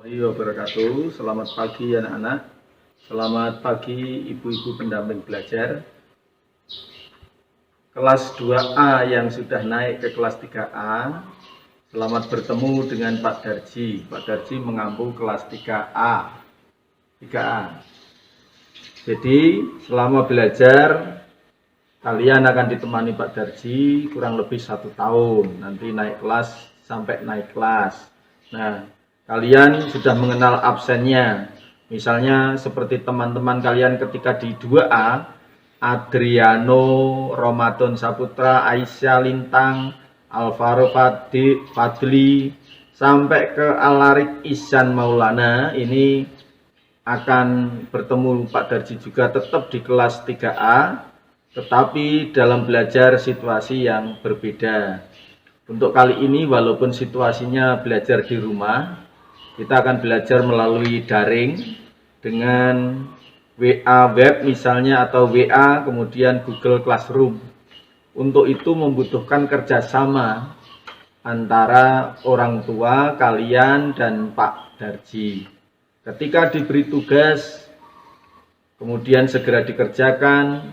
Wabarakatuh. Selamat pagi anak-anak. Selamat pagi ibu-ibu pendamping belajar. Kelas 2A yang sudah naik ke kelas 3A. Selamat bertemu dengan Pak Darji. Pak Darji mengampu kelas 3A. Jadi selama belajar kalian akan ditemani Pak Darji kurang lebih 1 tahun. Nanti naik kelas sampai naik kelas. Nah, kalian sudah mengenal absennya. Misalnya seperti teman-teman kalian ketika di 2A, Adriano, Ramadan Saputra, Aisyah Lintang, Alvaro Fadli, sampai ke Alarik Ihsan Maulana. Ini akan bertemu Pak Darji juga tetap di kelas 3A, tetapi dalam belajar situasi yang berbeda. Untuk kali ini walaupun situasinya belajar di rumah, kita akan belajar melalui daring dengan WA web misalnya atau WA kemudian Google Classroom. Untuk itu membutuhkan kerjasama antara orang tua kalian dan Pak Darji. Ketika diberi tugas kemudian segera dikerjakan,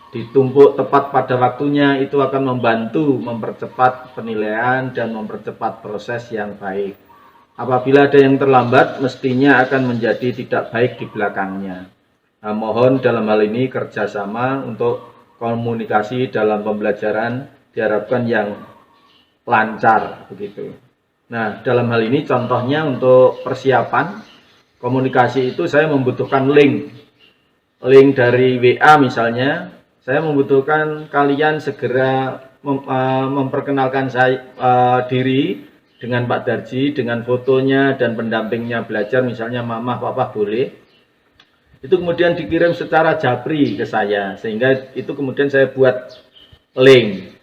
ditumpuk tepat pada waktunya, itu akan membantu mempercepat penilaian dan mempercepat proses yang baik. Apabila ada yang terlambat, mestinya akan menjadi tidak baik di belakangnya. Nah, mohon dalam hal ini kerjasama untuk komunikasi dalam pembelajaran diharapkan yang lancar begitu. Nah, dalam hal ini contohnya untuk persiapan komunikasi itu saya membutuhkan link dari WA misalnya. Saya membutuhkan kalian segera memperkenalkan diri dengan Pak Darji, dengan fotonya dan pendampingnya belajar, misalnya mama, papa boleh. Itu kemudian dikirim secara japri ke saya, sehingga itu kemudian saya buat link.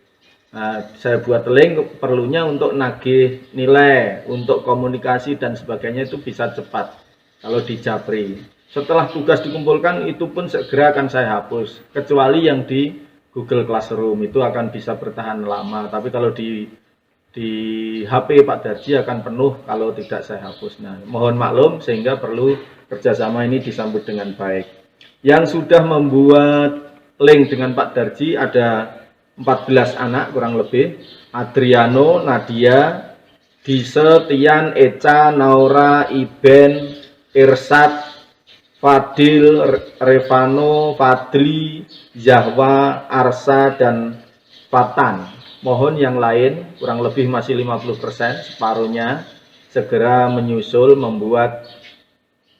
Nah, saya buat link perlunya untuk nagih nilai, untuk komunikasi dan sebagainya itu bisa cepat kalau di japri. Setelah tugas dikumpulkan itu pun segera akan saya hapus, kecuali yang di Google Classroom itu akan bisa bertahan lama, tapi kalau di HP Pak Darji akan penuh kalau tidak saya hapus. Nah, mohon maklum sehingga perlu kerjasama ini disambut dengan baik. Yang sudah membuat link dengan Pak Darji ada 14 anak kurang lebih. Adriano, Nadia, Dise, Tian, Eca, Naura, Iben, Irsad, Fadil, Revano, Fadli, Zahwa, Arsa, dan Fatan. Mohon yang lain, kurang lebih masih 50%, separuhnya, segera menyusul membuat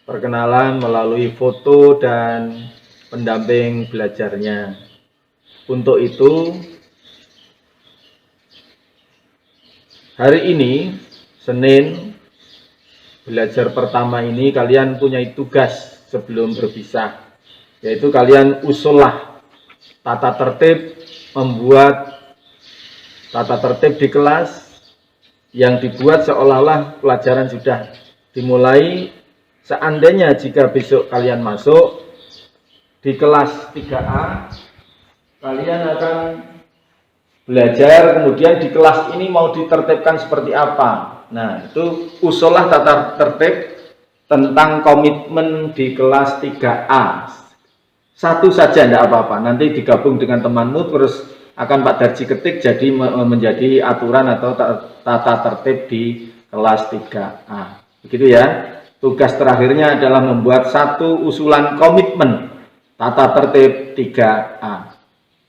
perkenalan melalui foto dan pendamping belajarnya. Untuk itu, hari ini, Senin, belajar pertama ini kalian punya tugas sebelum berpisah, yaitu kalian usullah tata tertib, membuat tata tertib di kelas yang dibuat seolah-olah pelajaran sudah dimulai. Seandainya jika besok kalian masuk di kelas 3A, kalian akan belajar kemudian di kelas ini mau ditertibkan seperti apa. Nah, itu usullah tata tertib tentang komitmen di kelas 3A. Satu saja tidak apa-apa, nanti digabung dengan temanmu terus akan Pak Darji ketik jadi menjadi aturan atau tata tertib di kelas 3A. Begitu ya. Tugas terakhirnya adalah membuat satu usulan komitmen tata tertib 3A.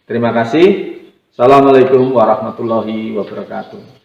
Terima kasih. Assalamualaikum warahmatullahi wabarakatuh.